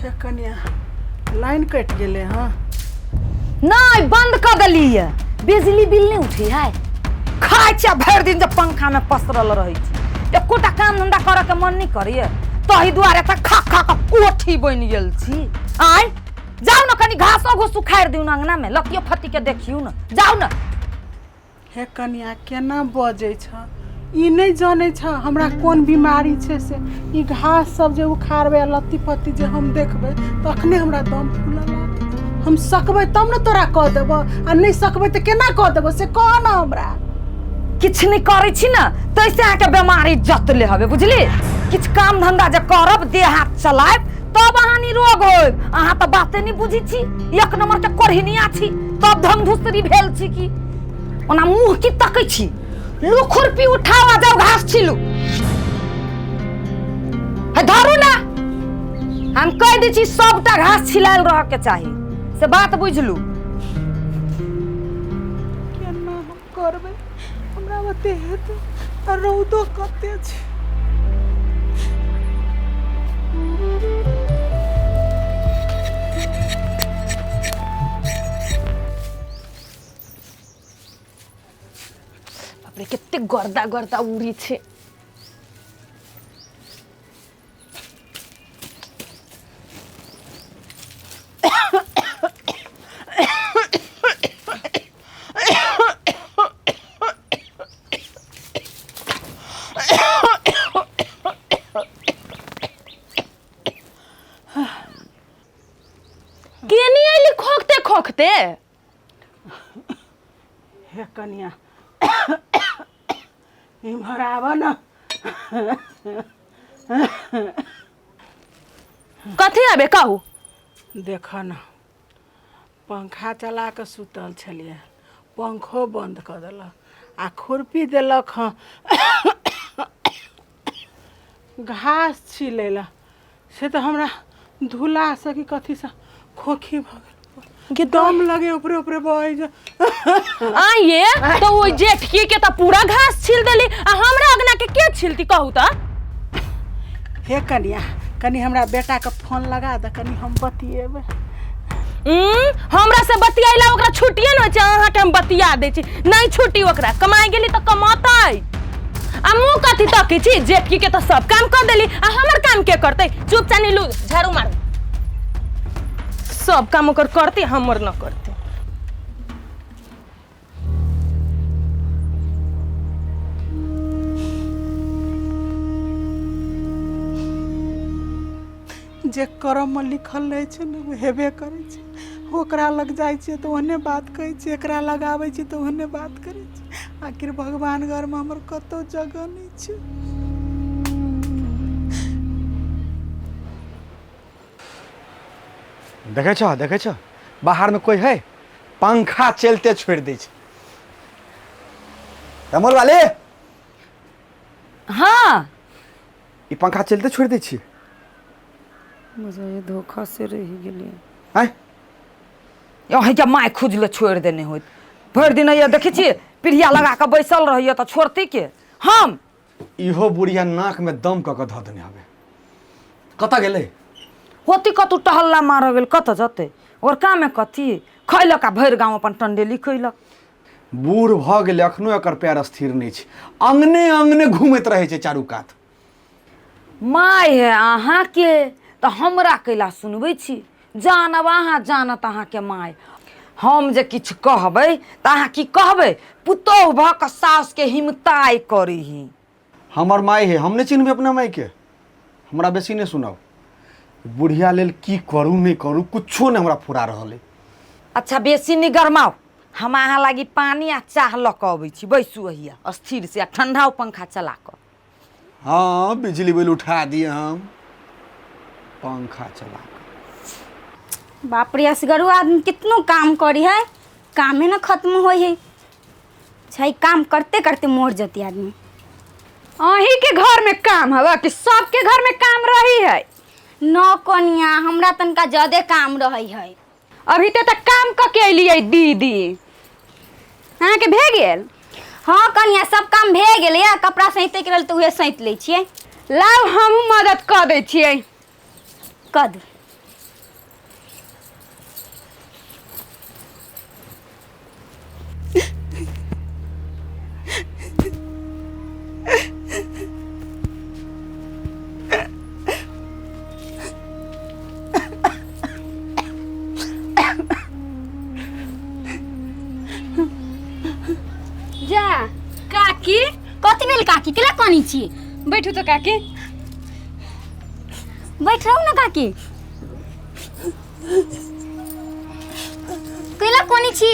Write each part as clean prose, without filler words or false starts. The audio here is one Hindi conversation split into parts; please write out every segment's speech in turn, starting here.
हे कनिया लाइन कट गेले हाँ नहीं बंद कर दिलिए बिजली बिल नहीं उठी है खाए छे भर दिन जब पंखा में पसरल रही छी एकोटा काम धंधा करे के मन नहीं करिए तही दुआरे तक खा खा के कोठी बन गेल छी आय जाओ ना कनी घासो घुस उखाड़ दिउ ना अंगना में लतियो फती के देखियो ना जाओ ना हे कनिया केना बजे छ ई नहीं जाने छ हमरा कोन बीमारी छे से ई घास सब जे उखाड़बे लत्ती पत्ती जे हम देखबे तखने हमरा दम फूलल लागे हम सकबे तब न तोरा कह देबो आ नहीं सकबे त केना कह देबो से कह ना हमरा किछ नहीं करे छी ना तैसे आके बीमारी जतले हबे बुझली किछ काम धंधा जे करब देह हाथ चलाब तब अहाँ निरोग होब अहाँ त बाते नहीं बुझी छी एक नंबर के कोरहिनिया छी तब धमधुसरी भेल छी की ओना मुंह की तकै छी लू खुरपी उठावा जाओ घास छिलू है धरू ना हम कह दी छी सबटा घास छिलाल रह के चाहिए से बात बुझलू केना हम करबे हमरा बते हेत आ रौदो कते छै बापरे केते गर्दा गर्दा उड़ी छे केनी आइली खोखते खोखते हे कनिया इम्हर आवा ना कथी आबे कहू देख ना पंखा चला के सुतल छलिए पंखो बंद कर देलक आ खुरपी देलक हाँ घास छिलेला से तो हमरा धुला सकी कथी से खोखी भ गेल दम लगे ऊपरे ऊपरे बह जा आइए तो वो जेठकी के तो पूरा घास छिल देली आ हमरा अगना के छिलती कहू त हे कनिया कनी हमरा बेटा के फोन लगा दे कनी हम बतिएबे हमरा से बतियाइला ओकरा छुट्टिए न छै अहाँ के हम बतिया दे छी नहीं छुट्टी ओकरा कमाई गेली त कमातै आ मुंह कथी तकै छी जेठकी के तो सब काम कर देली आ हमर काम के करतै चुपचाप नीलू झाड़ू मार सब काम ओकर करती हमर न करती जे कर्म में लिखल रहे छै ने वो हेबे करे छै ओकरा लग जाय छै तो ओहने बात कहै छै एकरा लग आबै छै तो ओहने बात करे छै आखिर भगवान घर में हमर कतो जगह नहीं छै देखे छ बाहर में कोई है पंखा चलते छोड़ दे छै रमोल वाले हाँ ई पंखा चलते छोड़ दे छी मुझे ये धोखा से रही गेली हैं यही के माय खुजले छोड़ देने होत भर दिन ये देखै छी पिढ़िया लगा के बैसल रहिए त छोड़ती के हम इहो बुढ़िया नाक में दम क के ध देने हवे कत गेले होती कतु टहल्ला मार गेल कत जते और काम में कथी खैलक आ भर गांव अपन टंडेली खैलक बूढ़ भ गेले अखनो एकर पैर स्थिर नहीं छै अंगने अंगने घूमैत रहे छै चारू कात माय है अहाँ के तो हमरा कैला सुनबै छी जानब अहाँ जानत अहाँ के माय हम जे किछु कहबै त अहाँ की कहबै पुतोह भ क सास के हिमताई करही हमर माय है हम नहीं चिन्हबे अपना माय के हमरा बेसी नहीं सुनाओ बुढ़िया लेल की करू नहीं करू कुछो नहीं हमरा फुरा रहल है अच्छा बेसी नहीं गरमाओ हम अहाँ लागी पानी आ चाह ल क अबै छी बैसू अहिया स्थिर से ठंडा पंखा चला क हाँ बिजली बिल उठा दिए हम पंखा चला कर बाप रे असगरू आदमी कितनो काम करी है कामे न खत्म हो है काम करते करते मोर जती आदमी अही के घर में काम हवा कि सबके घर में काम रही है न कनिया हमरा तनका ज्यादा काम रही है अभी तक काम क के अलियै दीदी अहाँ के भे गेल हाँ कनिया सब काम भे गेलै कपड़ा सैते के लेल तो उहे सैत लै छियै लाउ हम मदद क दै छियै कद जा काकी कथी भेल काकी केला कानी छी बैठू तो काकी। बैठ रहू ना काकी केला कानी छी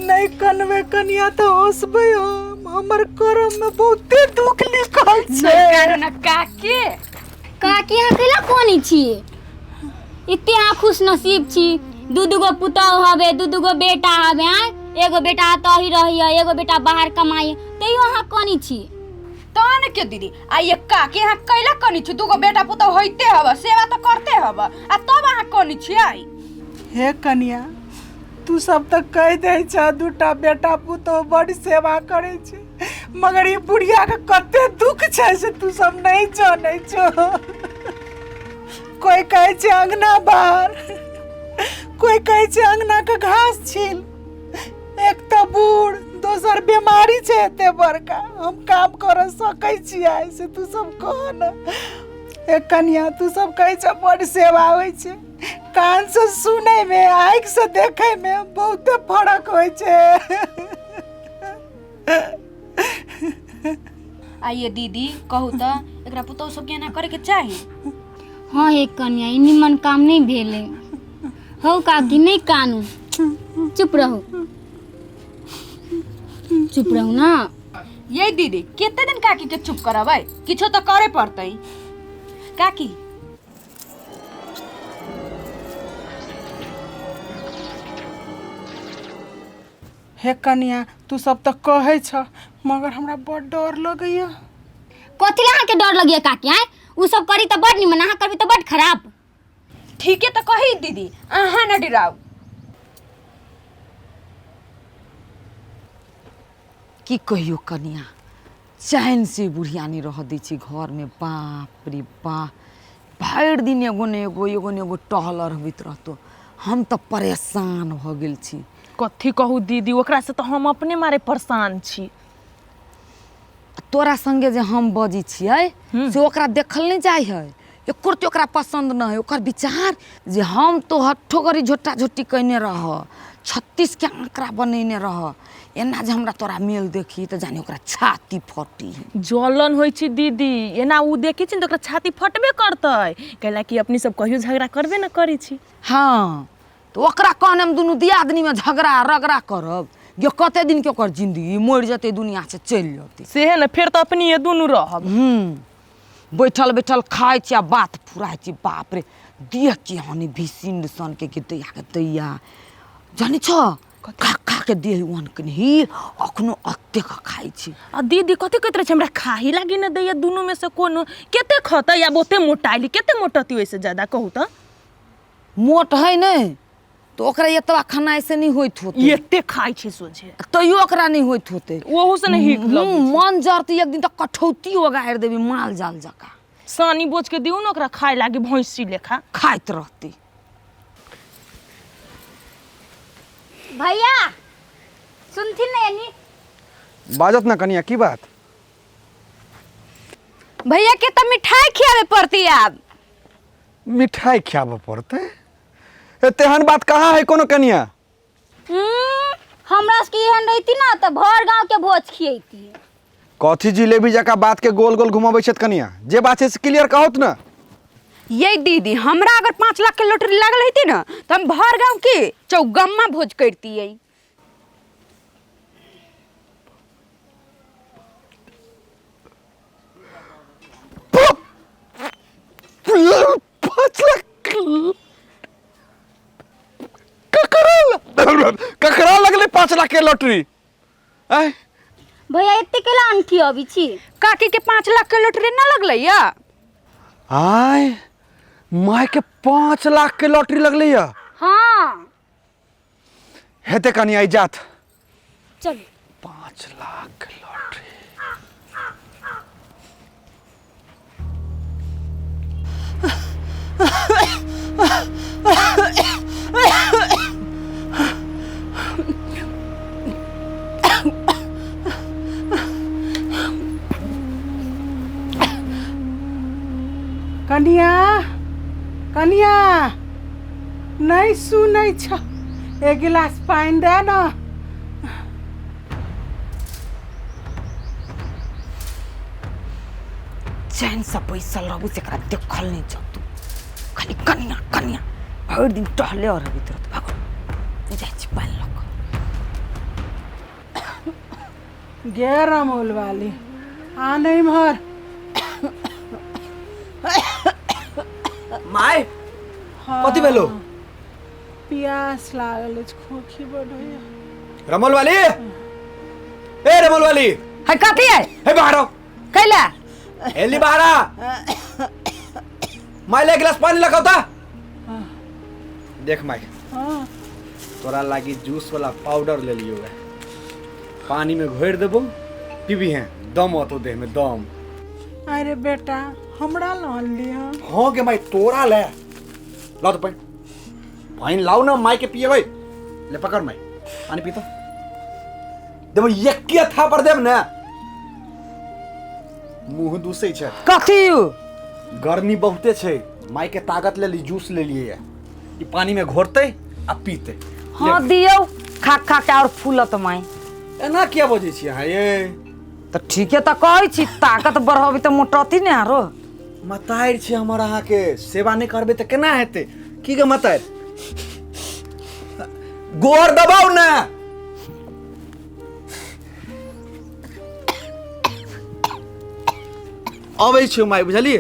नहीं कनवे कनिया तो हंसबे हम हमर करम में बहुते दुख लिखल छै ना काकी। काकी यहाँ केला कानी छी इते यहाँ खुश नसीब छी दू गो पुतौ हवे दू गो बेटा हवे आय एगो बेटा तही रही है एगो बेटा बाहर कमाई तैयो अहाँ कानी छी तहन के दीदी आ ये काकी यहाँ कैला कनी छी दूगो बेटा पुतौ होइते हवा सेवा तो करते हवा आ तब अहाँ कनी छी आई। हे कनिया तू सब तो कह दे छ दूटा बेटा पुतो बड़ी सेवा करे छै मगर ये बुढ़िया के कते दुख छै से तू सब नहीं जाने छो। कोई कहे छै अंगना बाहर कोई कहे छै अंगना के घास छील एक तो बूढ़ दोसर बीमारी छै एते बड़का हम काम कर सकै छियै से तू सब कह न। एक कनिया तू सब कहे छ बड़ी सेवा होइ छै कान से सुने में आँख से देखे में बहुत फर्क होइ छै। आइए दीदी कहू तो एकरा पुतौ सब केना करे के चाही। हाँ हे कन्या ई निमन काम नहीं भेले हो काकी नहीं कानू चुप रहो ना। ये दीदी कितने दिन काकी के चुप करबै किछो तो करे पड़तै। काकी हे कनिया तू सब तो कहे छ मगर हमरा बड़ डर लगैया। कथी ला के डर लगिया काकी आय उ सब करी त बड़ निमन अहाँ करबी त बड़ खराब। ठीक है तो कही दीदी अहाँ न डराओ। की कहियो कनिया चैन से बुढ़िया नहीं रह दी छी घर में बाप रे बाप भर दिन एगो ने एगो टहल रहबित रहतो हम तो परेशान हो गेल छी। कथी कहू दीदी ओकरा से तो हम अपने मारे परेशान छी। तोरा संगे जे हम बजी छियै से ओकरा देखल नहीं जाइ है एको तो ओकरा पसंद न है ओकर विचार जे हम तो हट्ठो करी झोटा झोटी कइने रह 36 के आंकड़ा बनेने रह एना जे हमरा तोरा मेल देखी तो जानी ओकरा छाती फटी जलन होइ छी दीदी एना उ देखी छी त ओकरा छाती फटबे करतै कैला कि अपनी सब कहियो झगड़ा करबे न करी छी। हाँ तो ओकरा कहने हम दुनू दियादनी में झगड़ा रगड़ा करब यो कते दिन के ओकर जिंदगी मर जते दुनिया से चल जते सेहे न फेर तो अपनी ये दुनू रहब। बैठल बैठल खाए छी बात फुराए छी बाप रे देख के हनी भीसिन सन के दैया के दैया जानी छ खा के देह वन के नहीं अखनो अत्ते का खाई छी। आ दीदी कथी कहत रहे छै हमरा खाही लागी न दैया दुनू में से कोनो केते खतै या बहुते मोटाइली केते मोटती वैसे ज्यादा कहू त मोट है नहीं तो ओकरा एतबा खाना ऐसे नहीं होइत होते एते खाई छी सोझे तैयो ओकरा नहीं होइत होते ओहू से नहीं मन जरती एक दिन तक कठौती ओगाड़ देबी माल जाल जका सानी बोझ के दिउ न ओकरा खाए लागी भैंसी लेखा खाइत रहती। भैया सुनथिन न यानी बाजत ना कनिया की बात। भैया के तो मिठाई खियावे पड़ती अब। मिठाई खियाबे पड़ते तेहन बात कहाँ है कोनो कनिया। हमरा के एहन रहती ना त भर गांव के भोज खियैती। कथी जिलेबी जका बात के गोल गोल घुमाबै छत कनिया जे बात है से क्लियर कहत ना। ये दीदी हमरा अगर 5 लाख के लॉटरी लागल रहती ना तो हम भर गांव के चौगम्मा भोज करती है। 5 लाख ककरा लगले 5 लाख के लॉटरी। भैया एते केला अनखी अभी छी काकी के 5 लाख के लॉटरी ना लगलै या। आय माय के 5 लाख के लॉटरी लगले या। हाँ हेते कनिया जात चल 5 लाख के लॉटरी। कनिया कनिया नहीं सुनै छ एक गिलास पानि दे न। चैन से बैसल रहू से देखल नहीं जतू खाली कनिया कनिया भर दिन टहले और रही तुरंत भागो जाए छी पानी लग गे रमोल वाली आ नहीं मर माय कथी भेलो? प्यास लागल अछि, खोखी बढ़ैया। रमोल वाली, ए रमोल वाली, है कथी है हे बाहर आओ। कैला एली बाहर आ। माय ले गिलास पानी लगाओ ता। देख माय, हाँ तोरा लागी जूस वाला पाउडर ले लियो है, पानी में घोर देबो, पीबी है, दम आतो देह में दम। अरे बेटा हमरा लान लिया। हाँ के माय तोरा ले लाओ तो पानी, पानी लाओ ना माय के पिए भाई। ले पकड़ माय पानी पी तो देबो, एक था पर देब ना मुंह दूसै छै। कथी गर्मी बहुते छै, माय के ताकत ले ली, जूस ले लिए है, ई पानी में घोरते आ पीते। हाँ दियो खा खा के और फूलत माई। एना किया बजै छी अहाँ ये? तो ठीक है तो कहै छी ताकत बढ़ाबी तो मोटती ने आरो। मताएर छै हमर, अहाँ के सेवा नहीं करबे तो केना हेतै? की के मताएर गोर दबाउ ना। अबै छै माय बुझलिए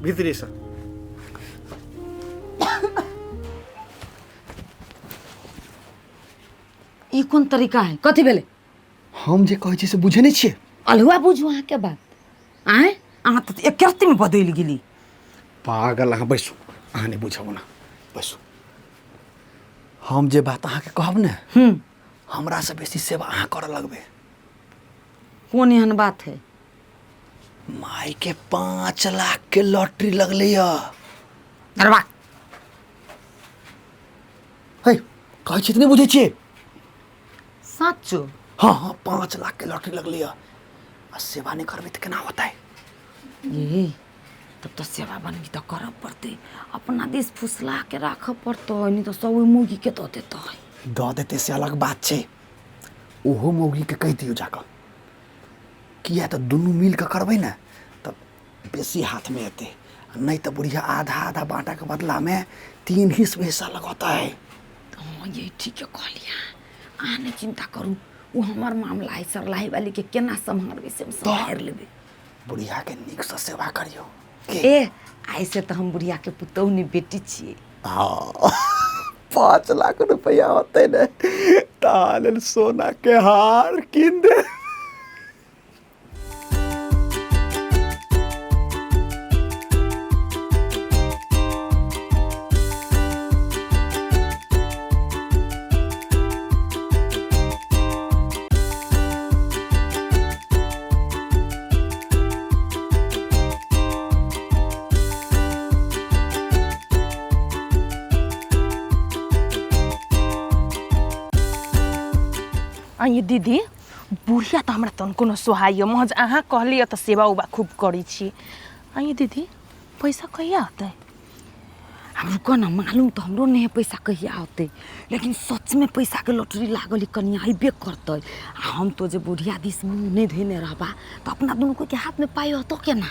भीतरी से। ई कोन तरीका है? कथी भेले? हम जे कहै छी से बुझे नहीं छिए? अलहुआ बुझू अहाँ के बात आए अहाँ तो एक रत्ती में बदल गेली। पागल अहाँ बैसू, अहाँ नहीं बुझब ना, बैसू। हम जे बात अहाँ के कहब ने, हमरा से बेसी सेवा अहाँ करऽ लगबे। कौन एहन बात है? माय के 5 लाख के लॉटरी लगले है। अरबा है कहै छी नहीं बुझे छिए? साचो? हाँ हाँ 5 लाख के लॉटरी लगली है। आ सेवा नहीं करबे तो केना होता है? ये तब तो सेवा बनगी तो करब पड़ते, अपना देश फुसला के राखब पड़तो, नहीं तो सब मुर्गी के दो देता है। दऽ देते से अलग बात छै, ओहो मौगी के कहि दियो जाकर, किया तो दुनू मिल के करबै ने तब बेसी हाथ में एते, नहीं तो बुढ़िया आधा आधा बांटा के बदला में 3 हिस्सा लगाता है। हाँ ये ठीक है कह लिया, अहाँ नहीं चिंता करू, वो हमार मामला है, सरलाही वाली के केना संभालबे से हम संभाल लेबे। बुढ़िया के नीक से सेवा करियो। ए ऐसे तो हम बुढ़िया के पुतौनी बेटी छिए। हाँ 5 लाख रुपया होते ने ताल सोना के हार कीन दे। ये दीदी बुढ़िया तो हमरा तन कोनो सोहाय महज अहाँ कहलिए तो सेवा उबा खूब करी छी। ये दीदी पैसा कहिया आते? हमरो को ना मालूम तो हमरो नहीं पैसा कहिया आते, लेकिन सच में पैसा के लॉटरी लागल कनिया अइबे करते। हम तो जे बुढ़िया दिस मुँह नहीं धोने रहबा तो अपना दोनों को के हाथ में पाई होतो केना?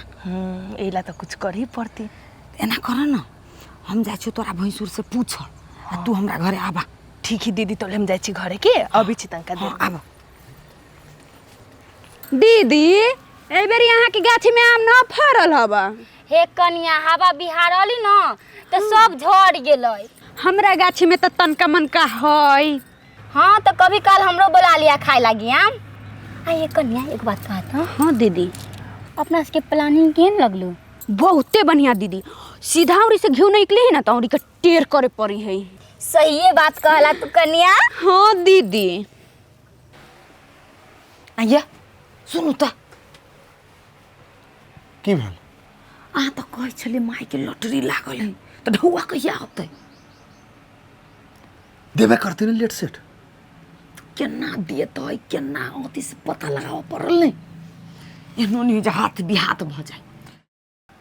एला तो कुछ कर ही पड़ती। एना कर ना, हम जाए छो तोरा भैंसुर से पूछ, तू हमरा घरे आबा। ठीक है दीदी, तो हम जाए छी घरे के अभी छी तनका देर। आबा दीदी ए बेर यहाँ की गाछी में आम न फरल हवा। हे कनिया हवा बिहार अली न तो सब झड़ गेलै। हमरा गाछी में तो तनका मनका है। हाँ तो कभी काल हमरो बुला लिया खाए लागी आम। ये कनिया एक बात कहा था। हाँ दीदी अपना के प्लानिंग केहन लगलो? बहुते बढ़िया दीदी, सीधा उरी से घिउ निकले है ना तो उरी के टेर करे पड़ी है। सही बात कहला तू कनिया। हाँ दीदी। आइया सुनू तो की भेल? अहाँ तो कहै छले माई के लॉटरी लागल है, तो ढौआ कहिया होते? देबे करते ने लेट सेट। केना देतै केना होती से पता लगाव पड़ल नहीं, एहनो नहीं जे हाथ बिहात भ जाए।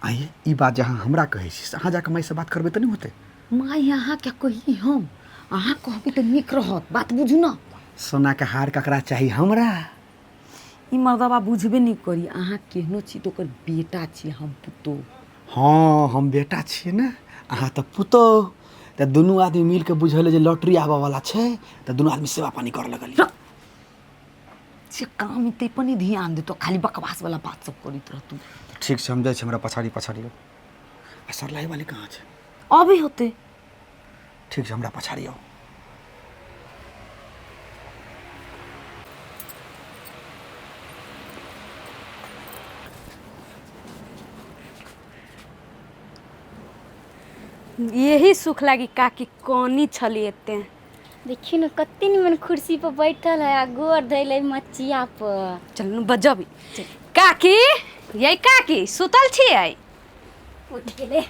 आइए ई बात जहाँ हमरा कहै छी अहाँ जाके माई से बात करबै तऽ नहीं होते। माई अहाँ क्या कही हम अहाँ कहबी तऽ नीक रहत बात बुझू ना। सोना के हार ककरा चाही हमरा। ई मर्दबा बुझबे नहीं करी अहाँ केहनो छी तो ओकर बेटा छी हम पुतो। हाँ हम बेटा छियै ने अहाँ तऽ पुतो तऽ दुनू आदमी मिल के बुझल जे लॉटरी आबऽ वाला छै तऽ दुनू आदमी सेवा पानी कर लगल। से काम ते पनि ध्यान दे तो खाली बकवास वाला बात सब करित रहतू। ठीक छै हम जाइ छी हमरा पछाड़ी पछाड़ी आ सरलाई वाली कहाँ छै। अभी होते ठीक छै हमरा पछाड़ी आओ। यही सुख लागी काकी कौनी छली एते। देखियो न कते निमन कुर्सी पर बैठल है आ गोर धैले मचिया पर। चल न बजबी काकी यही काकी सुतल छियै। उठ गेले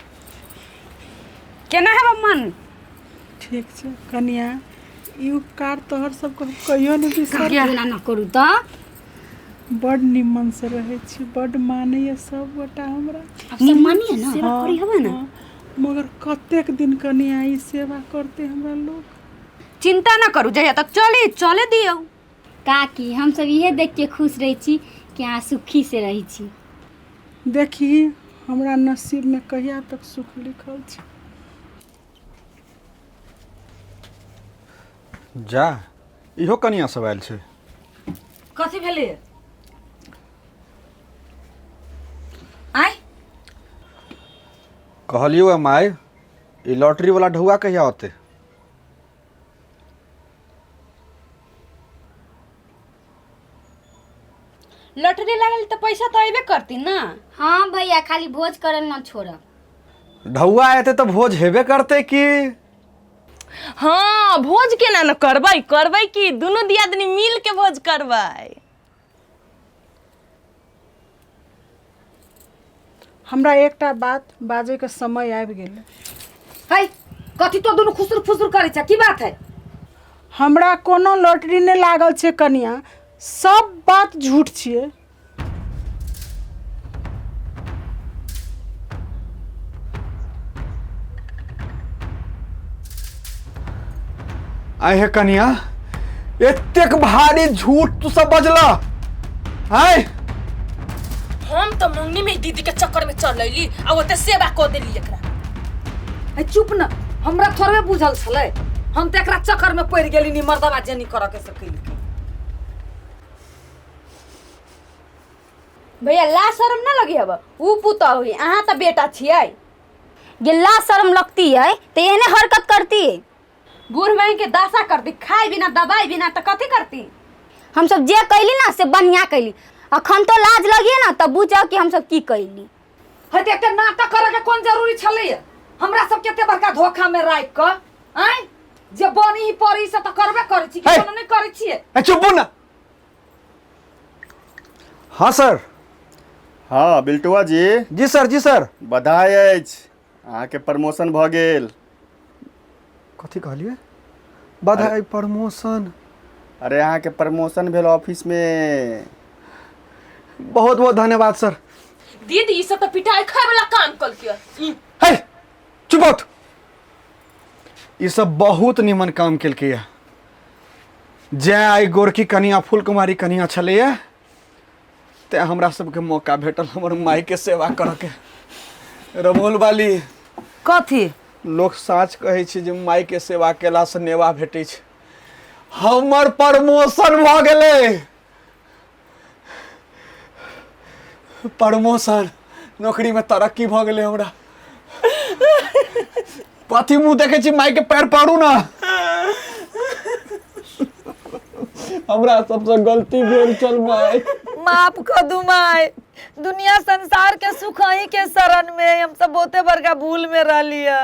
केना है मन। ठीक छै कनिया ई उपकार तोहर सबके हम कहियो नहीं बिसर। केना न करू त बड़ निमन से रहे छी बड़ मानैया सब गोटा हमरा। निमनिए न सेवा करी हबे न। हाँ, मगर कतेक दिन कनिया ई सेवा करते हमरा लोग। चिंता न करू जहिया तक चले दियो। काकी हम सब इहे देख के खुश रही छी कि अहाँ सुखी से रही छी। देखी हमरा नसीब में कहिया तक सुख लिखल छै। जा इहो कनिया सब आयल छै। कथी भेलै आय कहलियो माई ई लॉटरी वाला ढौआ कहिया होते। लॉटरी लागल तो पैसा तो अबे करती ना। हाँ भैया खाली भोज करल न छोड़ब। ढौआ आते तो भोज हेबे करते कि। हाँ भोज केना न करबै कि दुनू दियादनी मिल के भोज करबै। हमरा एकटा बात बाजे के समय आबि गेलै। है कथी तो दुनू खुसुर फुसुर करै छै की बात है। हमरा कोनो लॉटरी नहीं लागल छै कनिया सब बात झूठ छियै। आए हे कनिया एतेक भारी झूठ तू सब बजला है। हम तो मंगनी में दीदी के चक्कर में चल अइली आ ओते सेवा क देली एकरा। है चुप न हमरा थोड़े बुझल छलै हम त एकरा चक्कर में पड़ गेली नी मर्दबा जेनी कर के सकैली। भैया ला शर्म ना लगी हब ऊ पुता हुई अहाँ त बेटा छियै। गिल्ला शर्म लगती है तो एहने हरकत करती है। बूढ़ बहन के दासा करती खाई बिना दवाई बिना त कथी करती। हम सब जे कैली ना से बढ़िया कैली। अखन तो लाज लगिए ना तब बुझाओ कि हम सब की कैली। है त एकटा नाटक करे के कोन जरूरी छलै हमरा सब केते बड़का धोखा में राख क आय जे बनी परी से त करबे करै छी कि कोनो नहीं करै छियै। चुप ना। हाँ सर। हाँ बिल्टुआ जी। जी सर बधाई अछि अहाँके प्रमोशन भऽ गेल। कथी कहलिए बधाई प्रमोशन। अरे अहाँके प्रमोशन भेल ऑफिस में। बहुत बहुत धन्यवाद सर। दीदी ई सब तो पिटाई खाए वाला काम कल के। है चुप हो। ये सब बहुत निमन काम केलकै जय आई गोरकी कनिया फूल कुमारी कनिया छलैया ते हमरा सबके मौका भेटल हमर माई के सेवा करऽ के। रमोल वाली कथी लोग साच कहै छै जे माई के सेवा केला से नेवा भेटै छै। हमर प्रमोशन भऽ गेलै। प्रमोशन नौकरी में तरक्की भऽ गेलै हमरा। कथी मुँह देखे छी माई के पैर पड़ू ना। हमरा सबसे गलती भेल चल माई माफ कर दू माय दुनिया संसार के सुख ही के शरण में हम सब बहुते बड़का भूल में रह लिया।